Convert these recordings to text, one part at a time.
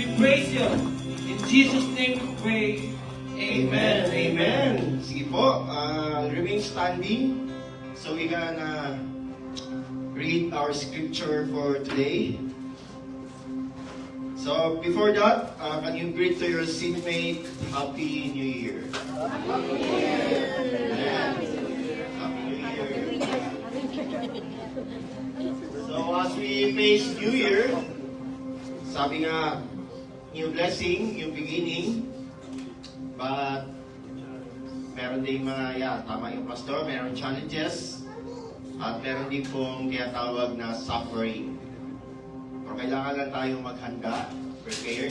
We praise you. In Jesus' name we pray. Amen. Amen. Sige po, remain standing. So we're gonna read our scripture for today. So before that, can you greet to your seatmate, Happy New Year. Happy New Year. So as we face New Year, sabi nga, new blessing, new beginning. But meron din mga, tama yung pastor, meron challenges. At meron din pong tinatawag na suffering. Pero kailangan lang tayong maghanda, prepared,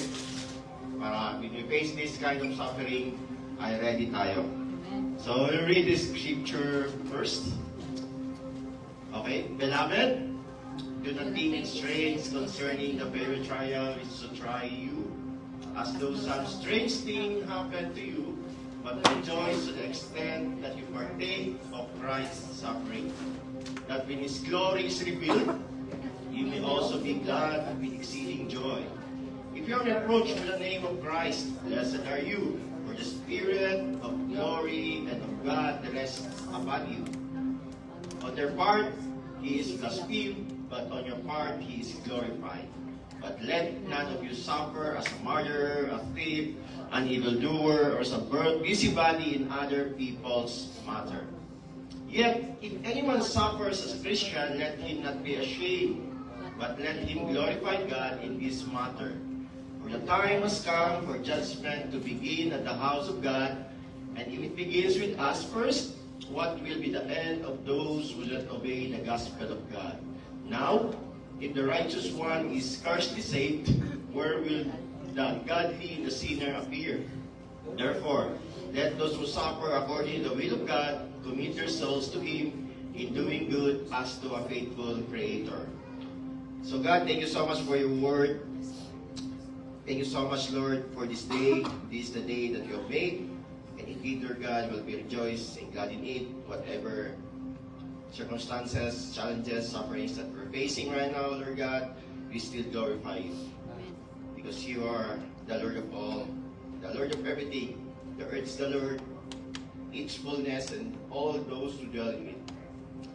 para when we face this kind of suffering, ay ready tayo. So, we'll read this scripture first. Okay? Beloved, do not think strange concerning the very trial which to try you, as though some strange thing happened to you, but rejoice to the extent that you partake of Christ's suffering, that when His glory is revealed, you may also be glad with exceeding joy. If you are reproached for the name of Christ, blessed are you, for the Spirit of glory and of God rests upon you. On their part, He is blasphemed, but on your part, He is glorified. But let none of you suffer as a murderer, a thief, an evildoer, or subvert busybody in other people's matter. Yet, if anyone suffers as a Christian, let him not be ashamed, but let him glorify God in this matter. For the time has come for judgment to begin at the house of God, and if it begins with us first, what will be the end of those who do not obey the gospel of God? Now, if the righteous one is scarcely saved, where will the ungodly and the sinner appear? Therefore, let those who suffer according to the will of God commit their souls to Him in doing good as to a faithful Creator. So God, thank you so much for your word. Thank you so much, Lord, for this day. This is the day that you have made. And indeed, Lord God, will be rejoiced and glad in it, whatever circumstances, challenges, sufferings that we're facing right now, Lord God, we still glorify you. Because you are the Lord of all, the Lord of everything. The earth is the Lord, its fullness, and all those who dwell in it.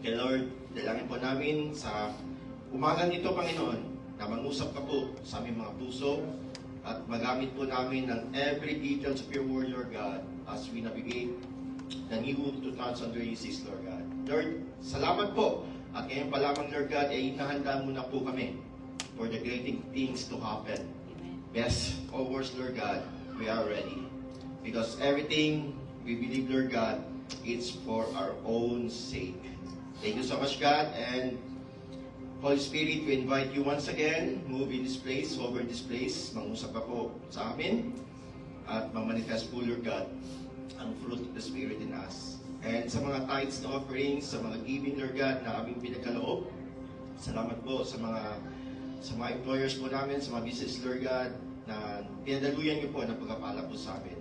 Kaya Lord, dalangin po namin sa umagang ito, Panginoon, na mangusap ka po sa aming mga puso at magamit po namin ng every details of your word, Lord God, as we navigate the new 2026, Lord God. Lord, salamat po. At ngayon pa lamang, Lord God, ay inahanda mo na po kami for the great things to happen. Best or worst, Lord God, we are ready. Because everything we believe, Lord God, it's for our own sake. Thank you so much, God. And Holy Spirit, we invite you once again, move in this place, over this place. Mangusap ka po sa amin. At mamanifest po, Lord God, ang fruit of the Spirit in us. And sa mga tithes na offerings, sa mga giving, Lord God, na aming pinagkaloob, salamat po sa mga employers po namin, sa mga business, Lord God, na pinadaluyan niyo po na pagkapala po sa amin.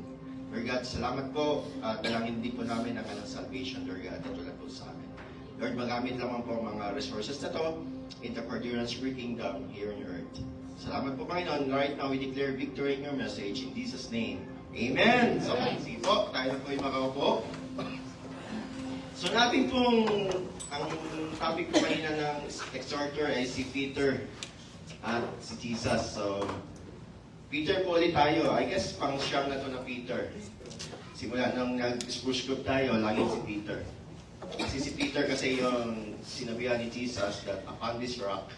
Lord God, salamat po at dalangin din po namin ang kanyang salvation, Lord God, at tulad po sa amin. Lord, magamit lamang po ang mga resources na to in the furtherance of your kingdom here on earth. Salamat po, Panginoon. Right now, we declare victory in your message in Jesus' name. Amen! So, sige po, tayo na po yung makaupo. So, natin pong, ang topic po kanina ng exhorter ay si Peter at si Jesus. So, Peter po ulit tayo. I guess pang siyam na to na Peter. Simula nung nag-spruce group tayo, laging si Peter. Kasi si Peter kasi yung sinabihan ni Jesus that upon this rock,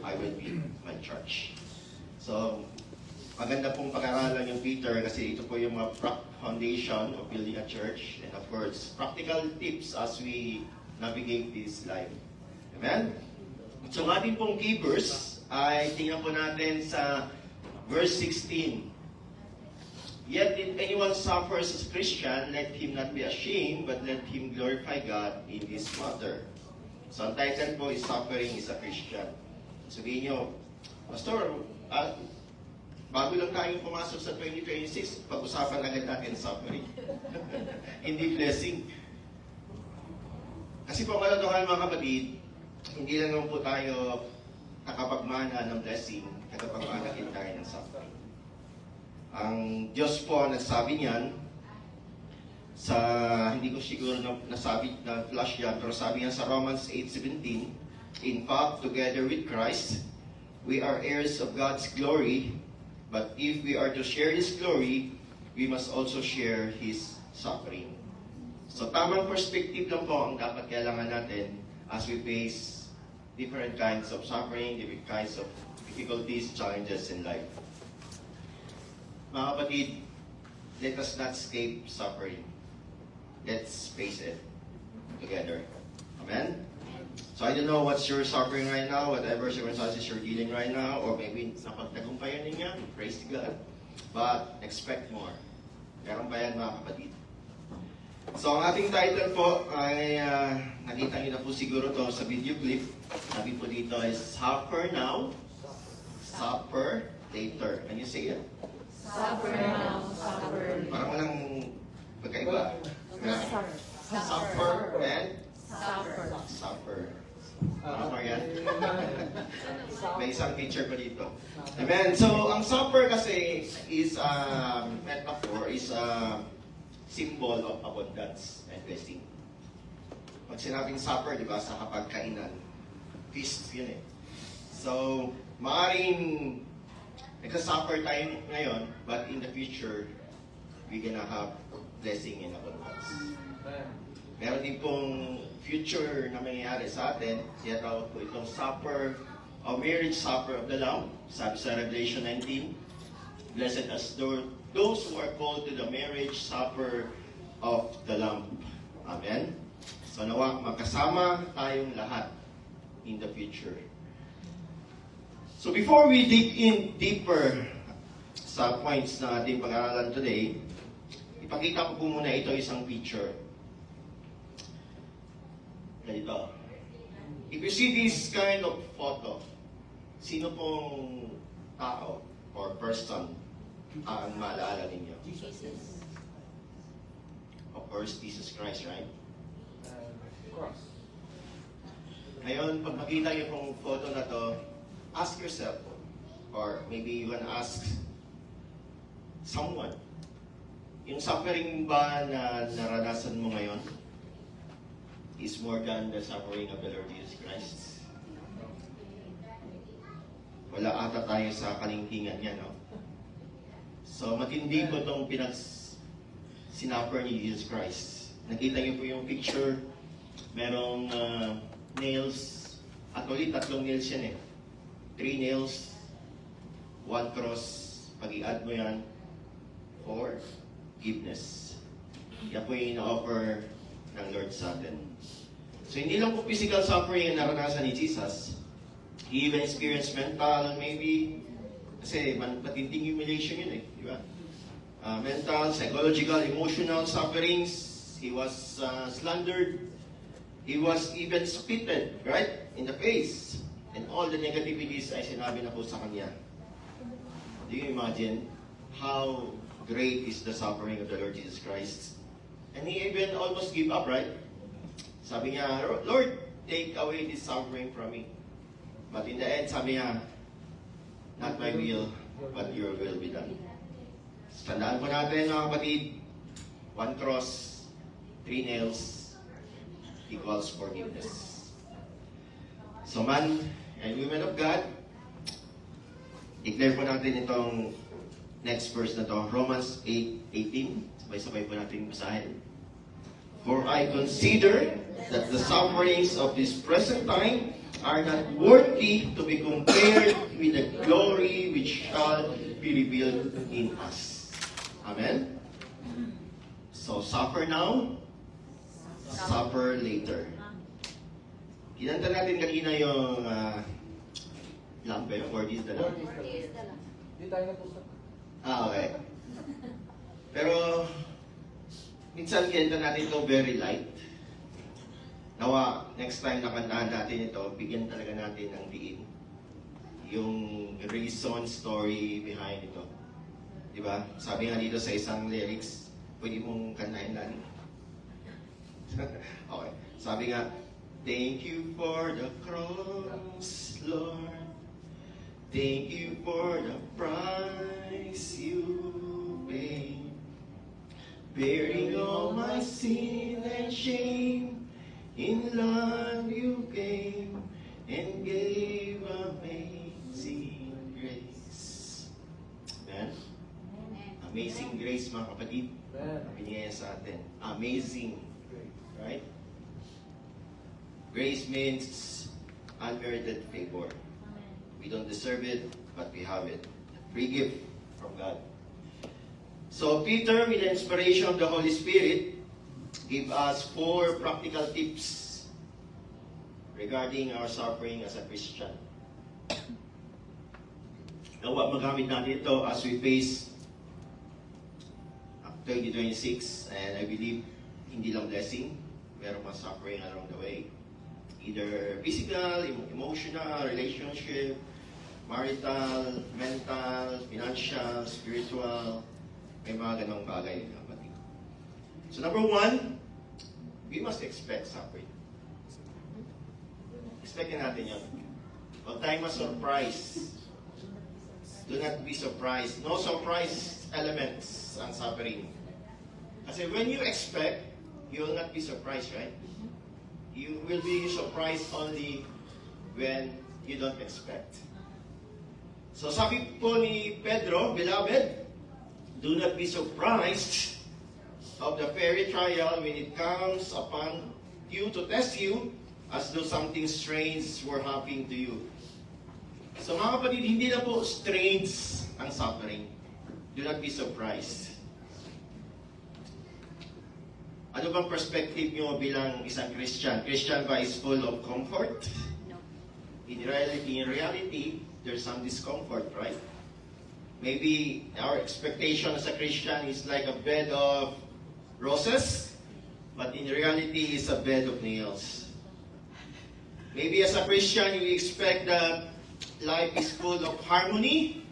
I will build my church. So, maganda pong pag-aralan yung Peter kasi ito po yung mga foundation of building a church. And of course, practical tips as we navigate this life. Amen? So, ang ating pong key verse ay tingnan po natin sa verse 16. Yet if anyone suffers as a Christian, let him not be ashamed, but let him glorify God in this matter. So ang title po is Suffering is a Christian. Sabihin nyo, Pastor, bago lang tayong pumasok sa 2026, pag-usapan agad natin suffering. Hindi blessing. Kasi po kalatohan mga kapatid, hindi lang naman po tayo nakapagmana ng blessing, nakapagmana din tayo ng suffering. Ang Diyos po nagsabi niyan sa, hindi ko siguro nasabi na flash yan, pero sabi niya sa Romans 8:17, in fact, together with Christ, we are heirs of God's glory, but if we are to share His glory, we must also share His suffering. So tamang perspective lang po ang dapat kailangan natin as we face different kinds of suffering, different kinds of difficulties, challenges in life. Mga kapatid, let us not escape suffering. Let's face it together. Amen? So I don't know what's your suffering right now, whatever circumstances you're dealing right now, or maybe napagtagumpayan ninyo, praise God. But expect more. Meron pa yan mga kapatid. So ang ating title po ay, nakita niyo na po siguro to sa video clip. Sabi po dito is, Suffer Now, Suffer Later. Can you say it? Suffer now, suffer. Parang walang pagkaiba. Suffer and Suffer. suffer. Ano pa yan? May isang teacher ko dito. Amen. So, ang suffer kasi is a metaphor, is a symbol of abundance and blessing. Pag sinabing suffer, di ba, sa kapagkainan, feast yun eh. So, maaaring nagka-suffer tayo ngayon, but in the future, we're gonna have blessing and abundance. Meron din pong future na mangyayari sa atin. Siya tawag po itong supper or marriage supper of the Lamb. Sabi sa Revelation 19, blessed as those who are called to the marriage supper of the Lamb. Amen? So nawa magkasama tayong lahat in the future. So before we dig in deeper sa points na ating pag-aaralan today, ipakita ko po muna ito isang picture. Ganito. If you see this kind of photo, sino pong tao or person ang maalala ninyo? Jesus. Of course, Jesus Christ, right? Cross. Ngayon, pag makita niyo pong photo na to, ask yourself, or maybe you can ask someone, yung suffering ba na naranasan mo ngayon is more than the suffering of the Lord Jesus Christ? Wala ata tayo sa kalingkingan niya, no? So, matindi po itong sinuffer ni Jesus Christ. Nakita niyo po yung picture, merong nails, actually 3 nails yan eh. 3 nails, 1 cross, pag i-add mo yan, forgiveness. Yan po yung ina-offer ng Lord sa atin. So hindi lang po physical suffering ang naranasan ni Jesus. He even experienced mental, maybe, kasi matinding humiliation yun eh, di ba? Mental, psychological, emotional sufferings. He was slandered. He was even spitted, right? In the face. And all the negativities ay sinabi na po sa kanya. Do you imagine how great is the suffering of the Lord Jesus Christ? And he even almost gave up, right? Sabi niya, Lord, take away this suffering from me. But in the end, sabi niya, not my will, but your will be done. Tandaan po natin, mga kapatid, 1 cross, 3 nails, equals forgiveness. So man and women of God, declare po natin itong next verse na to, Romans 8:18. Sabay-sabay po natin basahin. For I consider that the sufferings of this present time are not worthy to be compared with the glory which shall be revealed in us. Amen? So, suffer now, suffer later. Kinanta natin kanina yung lampe, or is the lamp? Hindi tayo nagpusta. Okay. Pero, minsan kinanta natin ito very light. Nawa, next time na kantahan natin ito, bigyan talaga natin ng diin. Yung reason, story behind ito. Diba? Sabi nga dito sa isang lyrics, pwede mong kantahin natin. Okay. Sabi nga, thank you for the cross, Lord. Thank you for the price you bearing all my sin and shame. In love you came and gave amazing grace. Amen? Amazing grace, mga kapatid. Amen. Binigay sa atin. Amazing. Great. Right? Grace means unmerited favor. We don't deserve it, but we have it. Free gift from God. So Peter, with the inspiration of the Holy Spirit, give us 4 practical tips regarding our suffering as a Christian. Nawa magamit natin ito as we face 2026, and I believe hindi lang blessing, meron mga suffering along the way. Either physical, emotional, relationship, marital, mental, financial, spiritual, may mga ganong bagay. So number 1, we must expect suffering. Expectin natin yun. Huwag tayong ma-surprise. Do not be surprised. No surprise elements ang suffering. Kasi when you expect, you will not be surprised, right? You will be surprised only when you don't expect. So sabi po ni Pedro, Beloved, do not be surprised of the fiery trial when it comes upon you to test you as though something strange were happening to you. So mga kapatid, hindi na po strange ang suffering. Do not be surprised. Ano bang perspective nyo bilang isang Christian? Christian ba is full of comfort? No. In reality, there's some discomfort, right? Maybe our expectation as a Christian is like a bed of roses, but in reality, it's a bed of nails. Maybe as a Christian, you expect that life is full of harmony,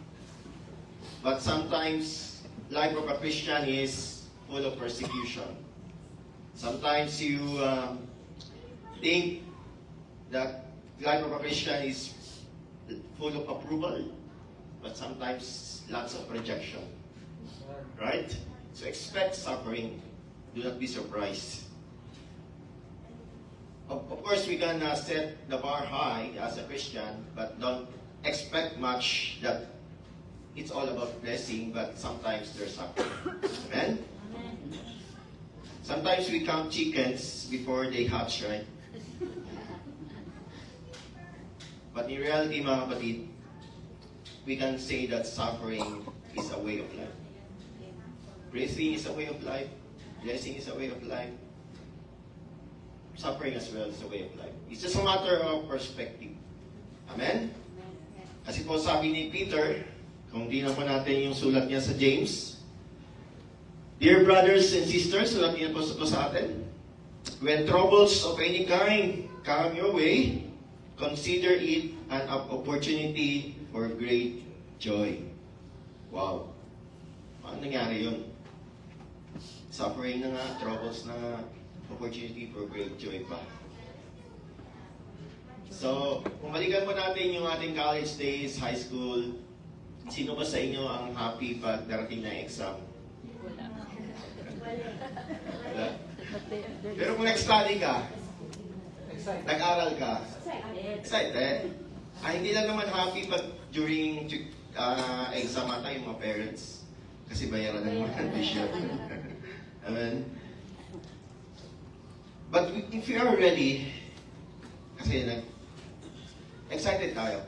but sometimes life of a Christian is full of persecution. Sometimes you think that life of a Christian is full of approval, but sometimes lots of rejection. Right? So expect suffering. Do not be surprised. Of course, we can set the bar high as a Christian, but don't expect much that it's all about blessing, but sometimes there's suffering. Amen? Sometimes we count chickens before they hatch, right? But in reality, mga kapatid, we can say that suffering is a way of life. Blessing is a way of life. Blessing is a way of life. Suffering as well is a way of life. It's just a matter of perspective. Amen? Kasi po sabi ni Peter, kung di naman natin yung sulat niya sa James, Dear brothers and sisters, sulat niya po sa atin, when troubles of any kind come your way, consider it an opportunity for great joy. Wow. Paano nangyari yun? Suffering na nga, troubles na nga, opportunity for great joy pa. So, kung balikan po natin yung ating college days, high school, sino ba sa inyo ang happy pag darating na exam? Wala. Pero kung nag-study ka, nag-aral ka, excited. Hindi lang naman happy pag during exam ata yung mga parents. Kasi bayaran ng mga tuition. Amen. But if you are ready, kasi excited tayo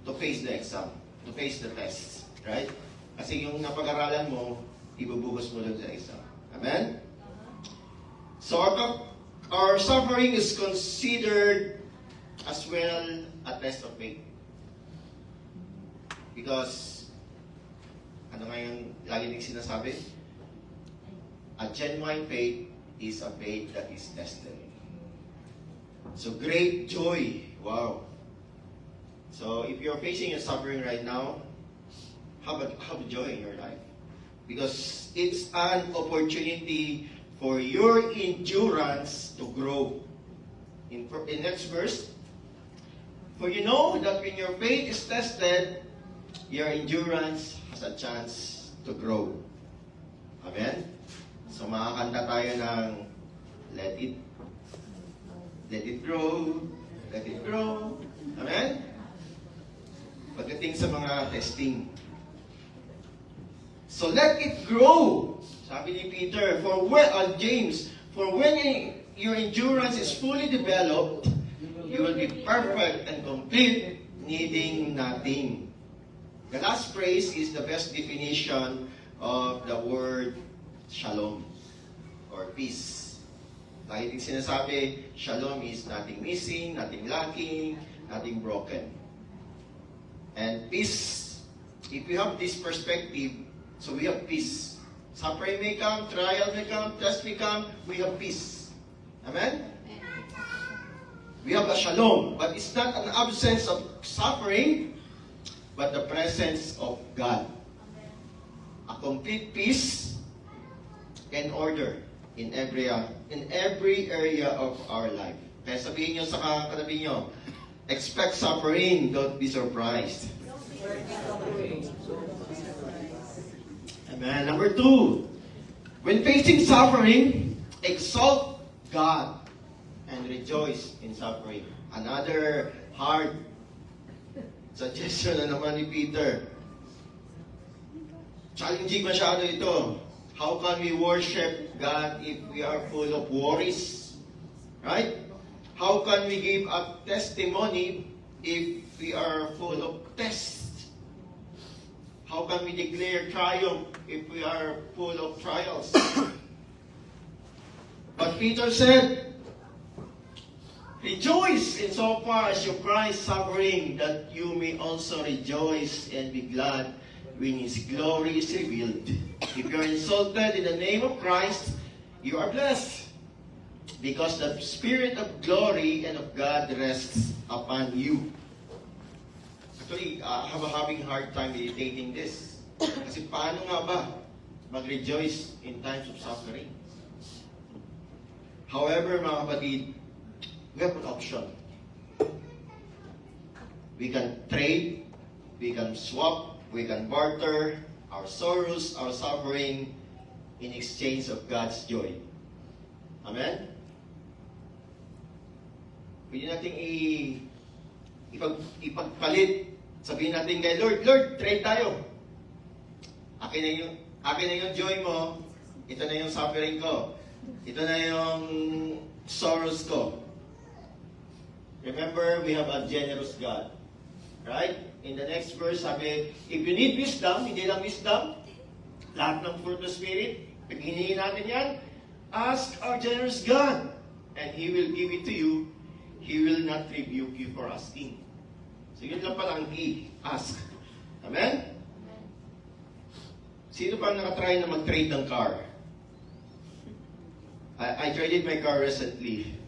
to face the exam, to face the test, right? Kasi yung napag-aralan mo, ibubuhos mo doon sa exam. Amen? So our suffering is considered as well a test of faith. Because, ano nga yung lagi nang sinasabi? A genuine faith is a faith that is tested. So great joy. Wow. So if you're facing a suffering right now, have joy in your life. Because it's an opportunity for your endurance to grow. In next verse, for you know that when your faith is tested, your endurance has a chance to grow. Amen? So makakanta tayo ng Let It Grow, Let It Grow. Amen? Pagdating sa mga testing. So let it grow. Sabi ni Peter, James, for when your endurance is fully developed, you will be perfect and complete, needing nothing. The last phrase is the best definition of the word shalom or peace. Dahil yung sinasabi, shalom is nothing missing, nothing lacking, nothing broken. And peace, if we have this perspective, so we have peace. Suffering may come, trial may come, test may come, we have peace. Amen? We have a shalom, but it's not an absence of suffering, but the presence of God. A complete peace and order in every area of our life. Kaya sabihin nyo sa katabi nyo, expect suffering, don't be surprised. Amen. Number 2, when facing suffering, exalt God and rejoice in suffering. Another hard suggestion na naman ni Peter. Challenging masyado ito. How can we worship God if we are full of worries? Right? How can we give a testimony if we are full of tests? How can we declare triumph if we are full of trials? But Peter said, rejoice in so far as you Christ suffering, that you may also rejoice and be glad when His glory is revealed. If you are insulted in the name of Christ, you are blessed, because the Spirit of glory and of God rests upon you. Actually, I'm having a hard time meditating this. Kasi paano nga ba mag-rejoice in times of suffering? However, mga kapatid, we have an option. We can trade, we can swap, we can barter our sorrows, our suffering in exchange of God's joy. Amen? Pwede natin ipagpalit. Sabihin natin kay Lord, Lord, trade tayo. Akin na yung joy mo, ito na yung suffering ko, ito na yung sorrows ko. Remember, we have a generous God. Right? In the next verse, sabi, if you need wisdom, hindi lang wisdom, lahat ng fruit of Spirit, pag hinihin natin yan, ask our generous God, and He will give it to you. He will not rebuke you for asking. So yun lang pala ang key, ask. Amen? Sino pa nakatry na mag-trade ng car? I traded my car recently.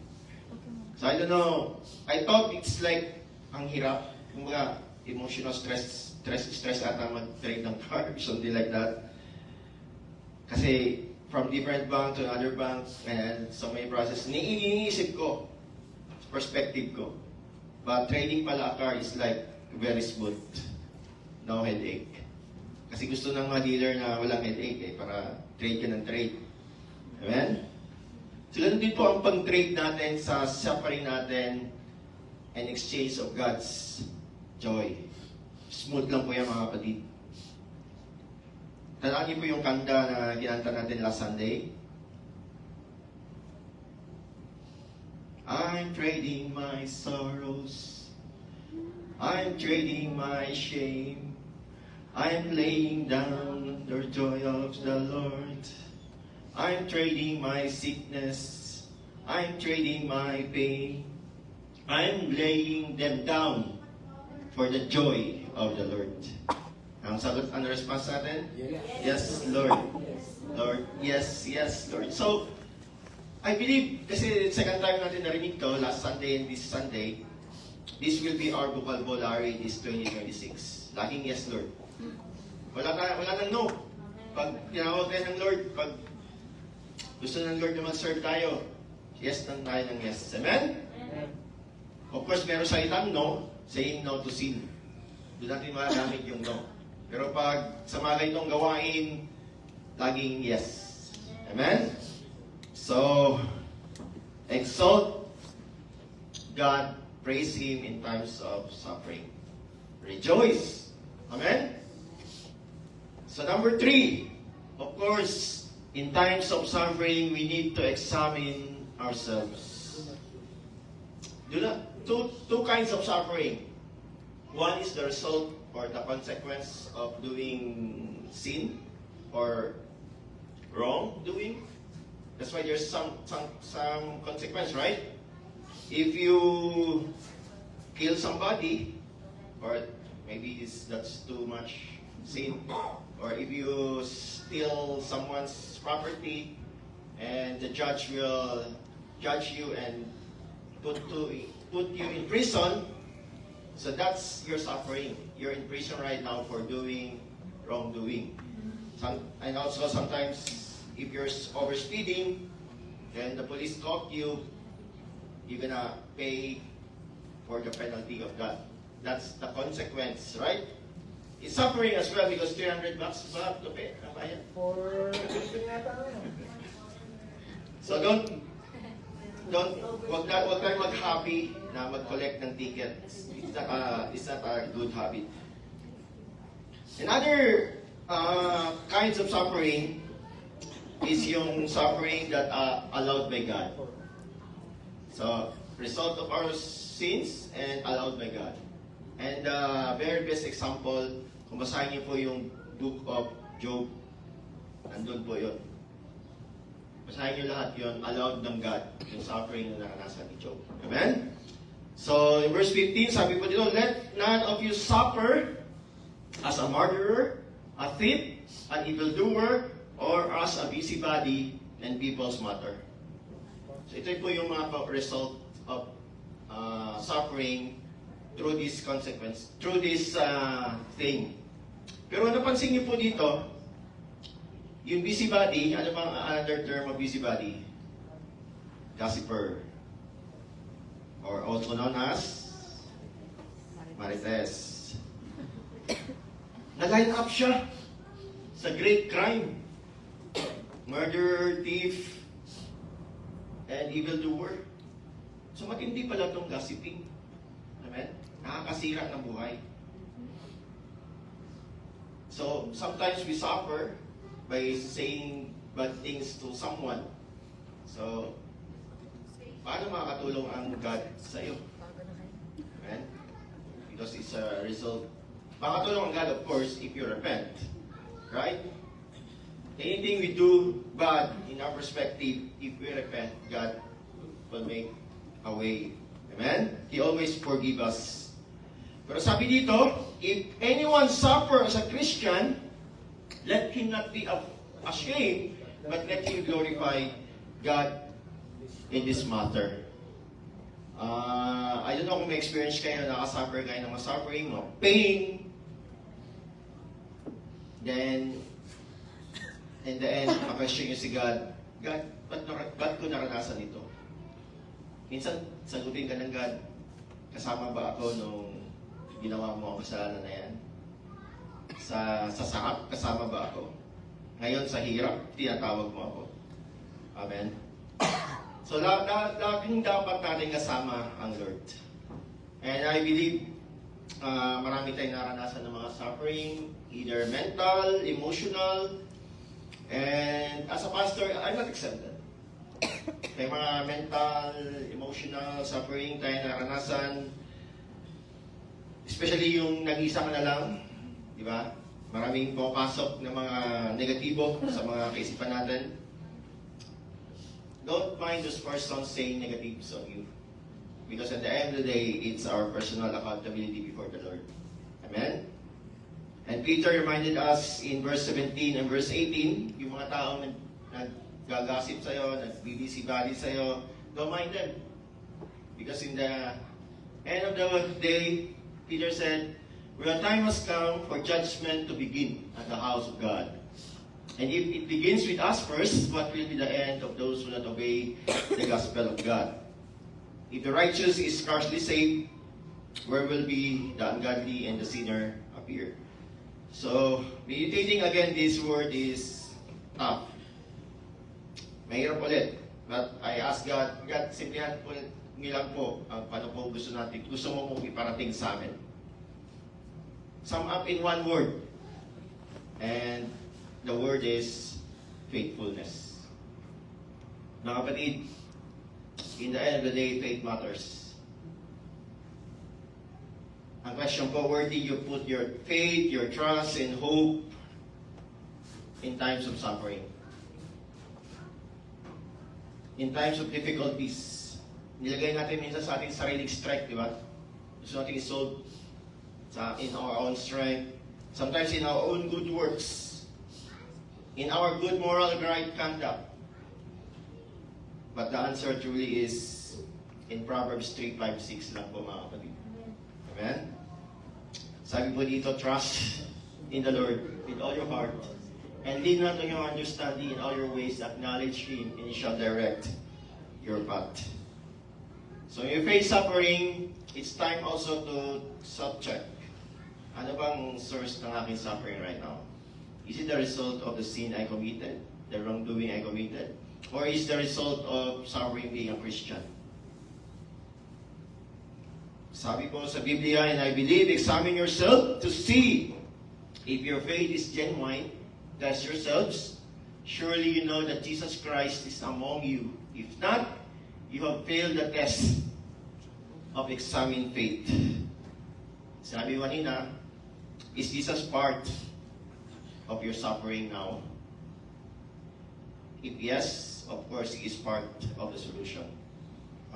So I don't know, I thought it's like, ang hirap, kumbaga, emotional stress ata mag-trade ng car, something like that. Kasi, from different bank to another bank, and so may process, iniisip ko, perspective ko. But trading pala a car is like very smooth. No headache. Kasi gusto ng mga dealer na walang headache para trade ka ng trade. Amen? So, ganun din po ang pag-trade natin sa suffering natin in exchange of God's joy. Smooth lang po yan, mga kapatid. Tandaan niyo po yung kanta na kinanta natin last Sunday. I'm trading my sorrows, I'm trading my shame, I'm laying down the joy of the Lord. I'm trading my sickness, I'm trading my pain, I'm laying them down for the joy of the Lord. Ang sagot, ang response natin? Yes, Lord. Lord, yes, Lord. So, I believe, kasi second time natin narinig to, last Sunday and this Sunday, this will be our vocabulary this 2026. Laging yes, Lord. Wala nang no. Pag tinawag tayo ng Lord, pag gusto ng Lord na mag-serve tayo, yes lang tayo ng yes. Amen? Of course, meron salitang no, saying no to sin. Doon natin magagamit yung no. Pero pag sa mga ganitong gawain, laging yes. Amen? So, exalt God, praise Him in times of suffering. Rejoice. Amen? So number 3, of course, in times of suffering, we need to examine ourselves. Two kinds of suffering. One is the result or the consequence of doing sin or wrongdoing. That's why there's some consequence, right? If you kill somebody, or maybe that's too much sin, or if you steal someone's property, and the judge will judge you and put you in prison, so that's your suffering. You're in prison right now for doing wrongdoing. And also sometimes, if you're overspeeding, then the police caught you, you're gonna pay for the penalty of that. That's the consequence, right? It's suffering as well because $300 ba to pay? Bayad. For yata yun. So wag tayong mag-happy na mag-collect ng ticket. It's not a good habit. Another kinds of suffering is yung suffering that allowed by God. So, result of our sins and allowed by God. And very best example, kung basahin niyo po yung book of Job, nandun po yun. Basahin niyo lahat yun, allowed ng God, yung suffering na naranasan ni Job. Amen? So, in verse 15, sabi po dito, let none of you suffer as a murderer, a thief, an evildoer, or as a busybody and people's matter. So, ito po yung mga result of suffering through this consequence, through this thing. Pero napansin niyo po dito, yung busybody, ano bang another term of busybody? Gossiper. Or also known as Marites. Na-line up siya sa great crime. Murder, thief, and evildoer. So matindi pala itong gossiping. Amen? Nakakasira ng buhay. So sometimes we suffer by saying bad things to someone. So, paano makakatulong ang God sa iyo? Amen? Because it's a result. Makakatulong ang God, of course, if you repent. Right? Anything we do bad in our perspective, if we repent, God will make a way. Amen? He always forgive us. Pero sabi dito, if anyone suffer as a Christian, let him not be ashamed, but let him glorify God in this matter. I don't know kung may experience kayo, nakasuffer kayo ng mga suffering, mga pain. Then, in the end, ma-question nyo si God, God, ba't ko naranasan ito? Minsan, sagutin ka ng God, kasama ba ako nung ginawa mo ang kasalanan na yan? Sa sarap, kasama ba ako? Ngayon, sa hirap, tinatawag mo ako. Amen? So, laging dapat natin kasama ang Lord. And I believe, marami tayong naranasan ng mga suffering, either mental, emotional, and as a pastor, I'm not exempted. May mga mental, emotional suffering tayong naranasan, especially yung nag-isa ka na lang, di ba? Maraming pumapasok ng mga negatibo sa mga kaisipan natin. Don't mind those persons saying negatives on you. Because at the end of the day, it's our personal accountability before the Lord. Amen? And Peter reminded us in verse 17 and verse 18, yung mga taong nag-gossip sa'yo, nag-BBC-body sa'yo, don't mind them. Because in the end of the day, Peter said, "Well, time has come for judgment to begin at the house of God. And if it begins with us first, what will be the end of those who not obey the gospel of God? If the righteous is scarcely saved, where will be the ungodly and the sinner appear?" So, meditating again this word is tough. Mahirap ulit. But I ask God, God, simplihan po nilang po ang paano po gusto mo pong iparating sa amin. Sum up in one word. And the word is faithfulness. Mga kapatid, in the end of the day, faith matters. Ang question po, where did you put your faith, your trust, and hope in times of suffering? In times of difficulties, nilagay natin minsan sa ating sariling strength, di ba? Gusto natin isolve in our own strength. Sometimes in our own good works. In our good moral right conduct. But the answer truly is in Proverbs 3, 5, 6 lang po mga kapatid. Amen? Sabi po dito, trust in the Lord with all your heart. And lean not on your understanding, in all your ways, acknowledge Him, and He shall direct your path. So when you face suffering, it's time also to self-check. Ano bang source ng aking suffering right now? Is it the result of the sin I committed, the wrongdoing I committed? Or is the result of suffering being a Christian? Sabi po sa Biblia, and I believe, examine yourself to see if your faith is genuine. Test yourselves. Surely you know that Jesus Christ is among you. If not, you have failed the test of examining faith. Sabi kanina, is Jesus part of your suffering now? If yes, of course, He is part of the solution.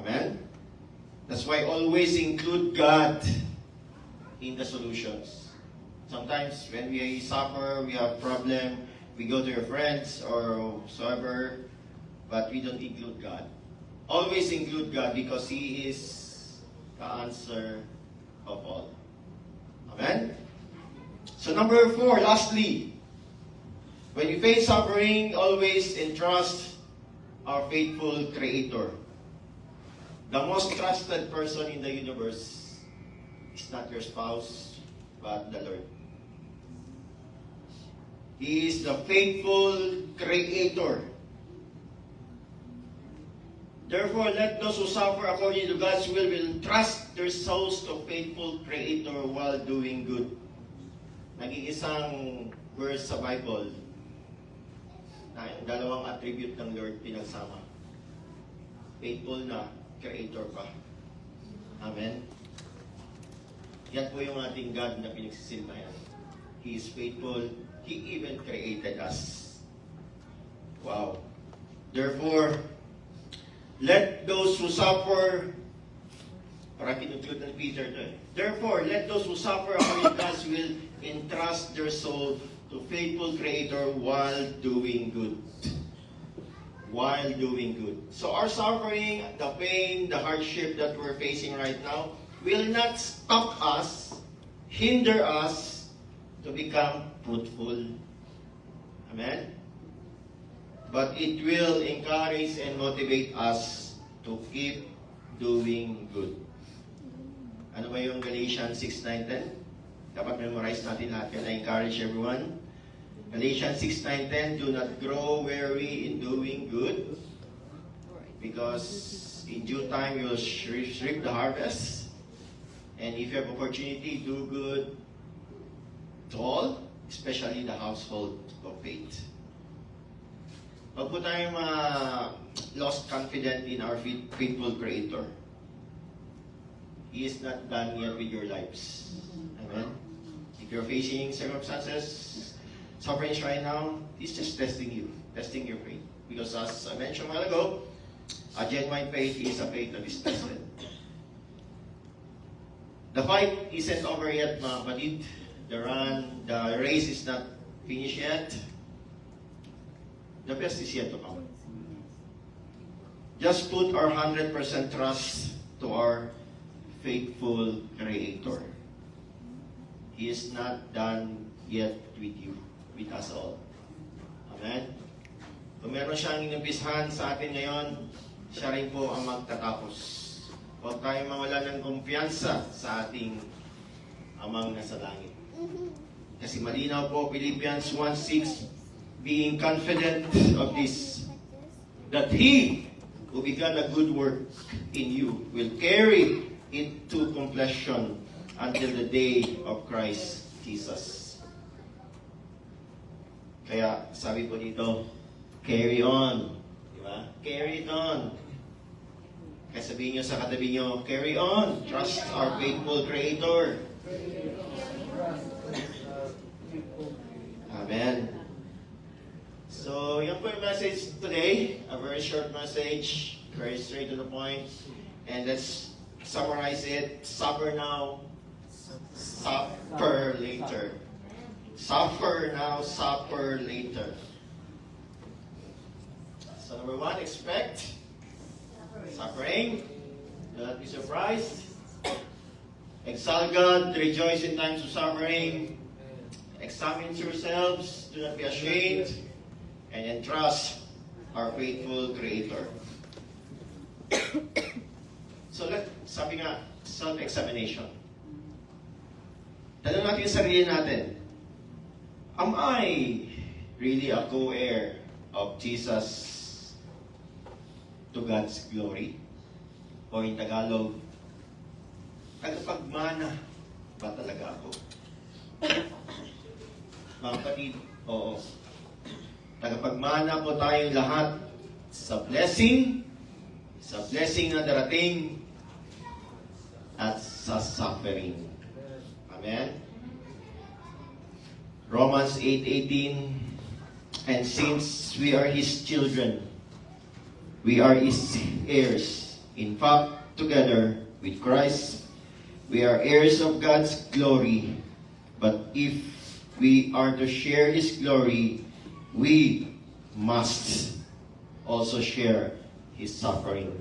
Amen? That's why always include God in the solutions. Sometimes when we suffer, we have problem, we go to your friends or whatsoever, but we don't include God. Always include God because He is the answer of all. Amen? So number 4, lastly, when you face suffering, always entrust our faithful Creator. The most trusted person in the universe is not your spouse, but the Lord. He is the faithful Creator. Therefore, let those who suffer according to God's will entrust their souls to faithful Creator while doing good. Nag-iisang verse sa Bible na yung dalawang attribute ng Lord pinagsama. Faithful na Creator pa. Amen? Yan po yung ating God na pinagsisilbahan. He is faithful. He even created us. Wow. Therefore, let those who suffer, para kinuklud ng Peter to Therefore, let those who suffer according to God's will entrust their soul to faithful Creator while doing good. While doing good. So our suffering, the pain, the hardship that we're facing right now will not stop us, hinder us to become fruitful. Amen? But it will encourage and motivate us to keep doing good. Ano ba yung Galatians 6:9-10? Dapat memorize natin lahat yan. I encourage everyone. Galatians 6:9-10, do not grow weary in doing good, because in due time you will reap the harvest. And if you have opportunity, do good to all, especially the household of faith. Huwag po tayong lost confident in our faithful Creator. He is not done yet with your lives. Amen? If you're facing circumstances, sufferings right now, He's just testing you, testing your faith. Because as I mentioned a while ago, a genuine faith is a faith that is tested. The fight isn't over yet, mga kapatid. The race is not finished yet. The best is yet to come. Just put our 100% trust to our faithful Creator. He is not done yet with you, with us all. Amen? Kung meron siyang inumpisahan sa atin ngayon, siya rin po ang magtatapos. Huwag tayong mawala ng kumpiyansa sa ating Amang nasa langit. Kasi malinaw po, Philippians 1:6, being confident of this, that He who began a good work in you will carry it to completion until the day of Christ Jesus. Kaya sabi po dito, carry on. Di ba? Carry it on. Kaya sabihin nyo sa katabi nyo, carry on. Trust our faithful Creator. Amen. So, yun po yung message today. A very short message. Very straight to the point. And let's summarize it. Suffer now, suffer later. Suffer now, suffer later. So, number one, expect suffering. Do not be surprised. Exalt God, rejoice in times of suffering. Examine yourselves, do not be ashamed, and entrust our faithful Creator. So sabi nga, self-examination. Tanong natin yung sarili natin. Am I really a co-heir of Jesus to God's glory? O in Tagalog, tagapagmana ba talaga ako? Mga kapatid, oo. Tagapagmana po tayong lahat sa blessing na darating, at sa suffering. Amen? Romans 8:18, and since we are His children, we are His heirs. In fact, together with Christ, we are heirs of God's glory. But if we are to share His glory, we must also share His suffering.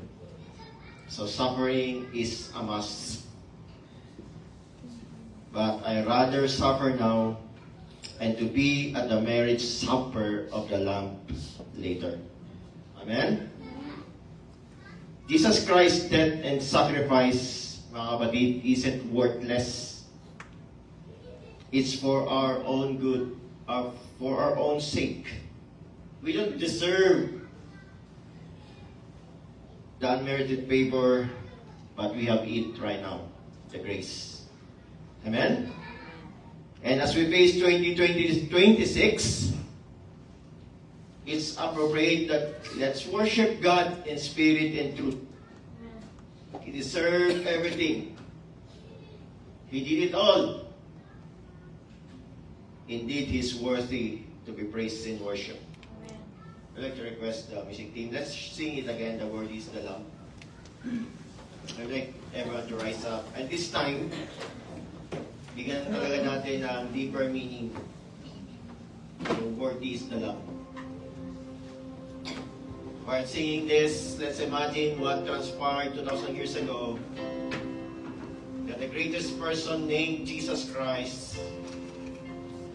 So suffering is a must. But I rather suffer now and to be at the marriage supper of the Lamb later. Amen? Jesus Christ's death and sacrifice, mga kapatid, isn't worthless. It's for our own good, for our own sake. We don't deserve the unmerited favor, but we have it right now, the grace. Amen? And as we face 2026, it's appropriate that let's worship God in spirit and truth. He deserved everything. He did it all. Indeed, He's worthy to be praised in worship. I'd like to request the music team. Let's sing it again. The word is the Lamb. I'd like everyone to rise up. And this time, bigyan talaga natin ng deeper meaning. The word is the Lamb. While singing this, let's imagine what transpired 2,000 years ago. That the greatest person named Jesus Christ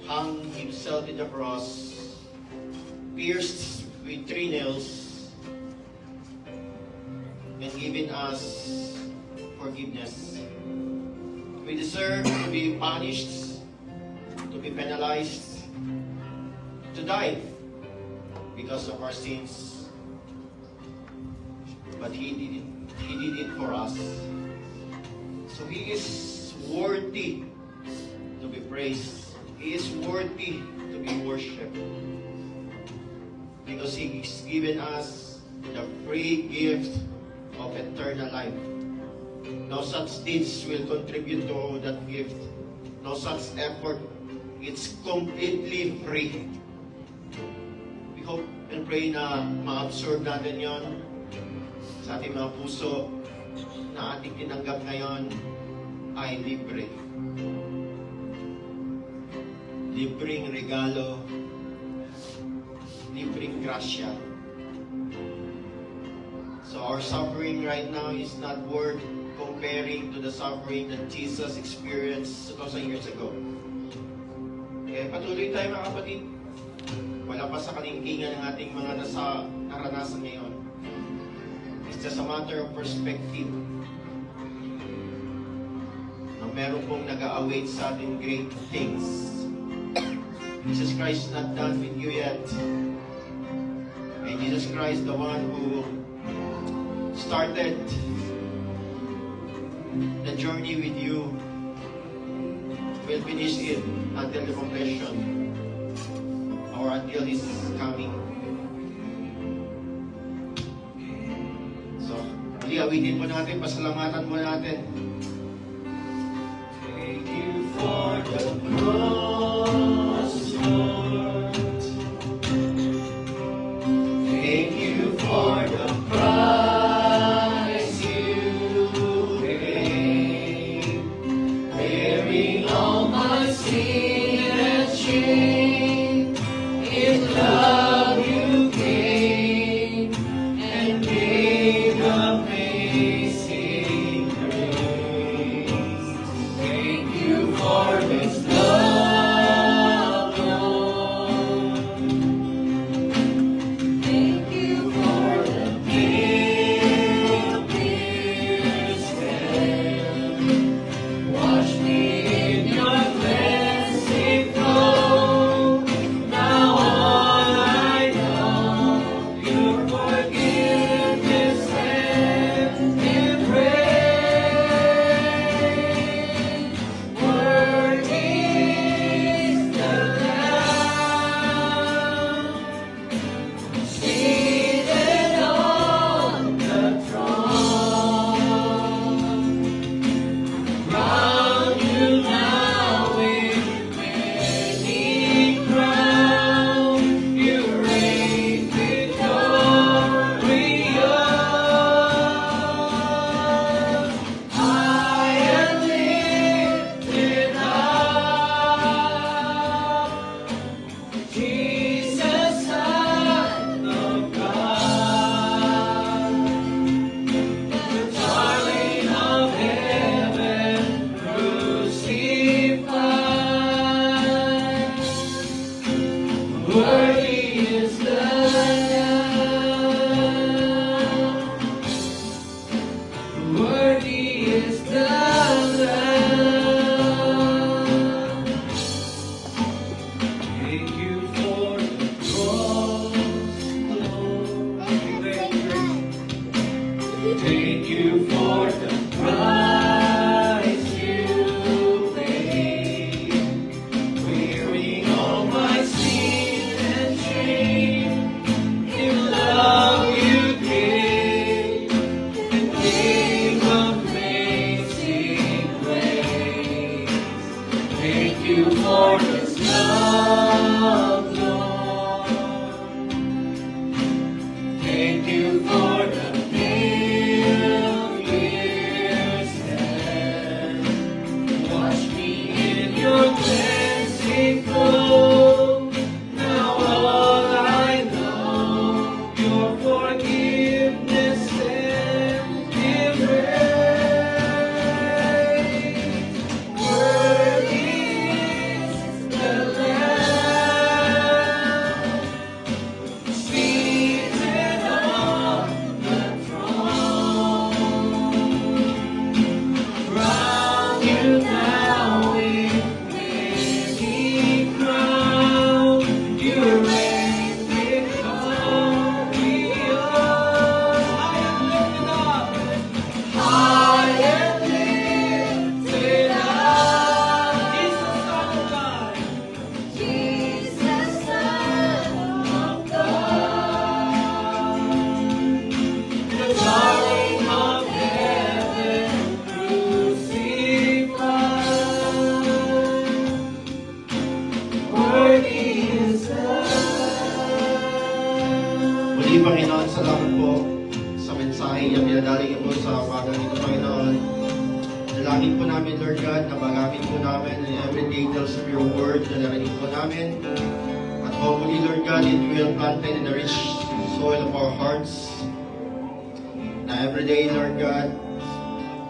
hung Himself in the cross, pierced with 3 nails, and given us forgiveness. We deserve to be punished, to be penalized, to die because of our sins. But He did it for us. So He is worthy to be praised. He is worthy to be worshipped. Because He's given us the free gift of eternal life. No such deeds will contribute to that gift. No such effort. It's completely free. We hope and pray na ma-absorb natin yon sa ating mga puso na ating tinanggap ngayon ay libre. Libreng regalo, libreng grasya. So our suffering right now is not worth comparing to the suffering that Jesus experienced 2,000 years ago. Kaya patuloy tayo mga kapatid. Wala pa sa kalingkingan ng ating mga naranasan ngayon. It's just a matter of perspective. Na meron pong nag-a-await sa ating great things. Jesus Christ is not done with you yet. May Jesus Christ, the one who started the journey with you, will finish it until the completion or until His coming. So, muli awitin po natin, pasalamatan po natin. Thank you for the cross, Lord. Thank you for the price you paid, bearing all my sin and shame. In love you came and gave amazing grace. Thank you for this love, Lord. Thank you for the guilt-pierced hand. Wash me in your cleansing flow. Now all I know, your forgiveness and embrace. Worthy is the Lamb, seated on the throne. Crown you now with many crowns. You reign victorious. High and lifted up, Jesus, Son of God, the darling of heaven, crucified. Worthy is the Lamb. Worthy is the Lamb. Thank you for the cross, Lord. Thank you for the price you paid, wearing all my sin and shame. In love you gave and gave amazing grace. Thank you for this love, Lord. Thank you for the guilt-pierced hand. Wash me in your cleansing flow. Now all I know, your forgiveness and embrace. Worthy is the Lamb, seated on the throne. Crown you now with many crowns. You reign victorious. High and lifted up. Jesus, Son of God, the darling of heaven, crucified. Worthy is the Lamb. Muli, Panginoon, salamat po sa mensahe na pinadali niyo po sa umagang ito, Panginoon. Dalangin po namin, Lord God, na magamit po namin in every details of your word na narinig po namin. At hopefully, Lord God, it will planted in the rich soil of our hearts. Na every day, Lord God,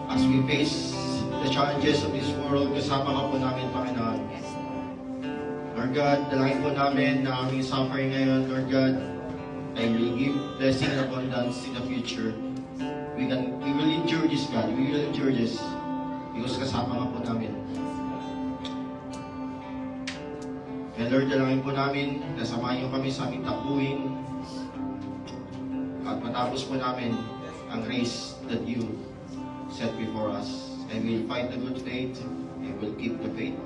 as we face the challenges of this world, kasama ka po namin, Panginoon. Lord God, dalangin po namin na aming suffering ngayon, Lord God, ay will give blessing and abundance in the future. We will endure this, God. We will endure this because kasama ka po namin. And Lord, dalangin po namin na samahin niyo kami sa aming takbuhin At matapos po namin ang race that you set before us. And we'll fight the good faith and we'll keep the faith.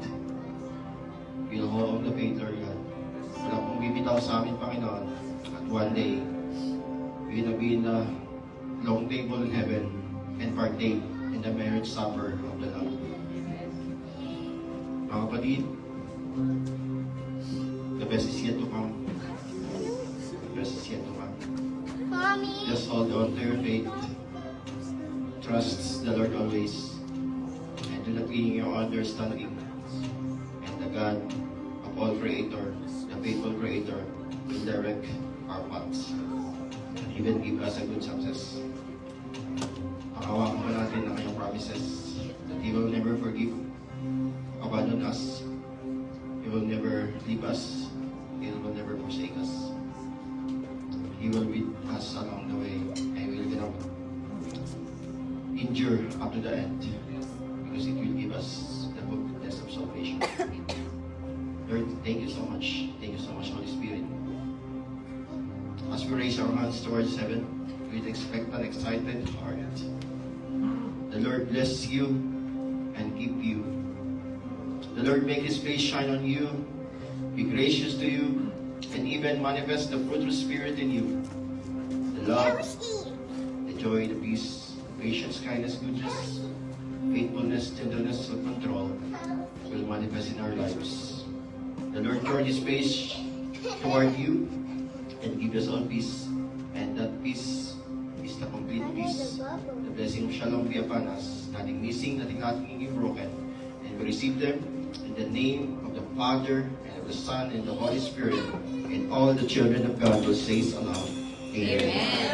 We'll hold on the faith, Lord God. Wala pong bibitaw sa amin, Panginoon. At one day, we'll be in the long table in heaven and partake in the marriage supper of the Lamb. Mga kapatid, the best is yet to come. The best is yet to come. Mommy. Just hold on to your faith. Trust the Lord always. And do not lean your understanding. And the God of all Creator, the faithful Creator, will direct our paths. And even give us a good success. Pakawakan po natin ang kanyang promises that He will never forgive, abandon us. He will never leave us. He will never forsake us. He will be with us along the way, and we will gonna endure up to the end, because it will give us the goodness of salvation. Lord, thank you so much. Thank you so much, Holy Spirit. As we raise our hands towards heaven, with expectant, excited heart, the Lord bless you and keep you. The Lord make His face shine on you, be gracious to you, and even manifest the fruit of the Spirit in you. The love, the joy, the peace, patience, kindness, goodness, faithfulness, tenderness, self-control will manifest in our lives. The Lord turn His face toward you and give us all peace. And that peace is the complete peace. The blessing of Shalom be upon us. Nothing missing, nothing broken. And we receive them in the name of the Father, and of the Son, and the Holy Spirit. And all the children of God will say aloud, Amen.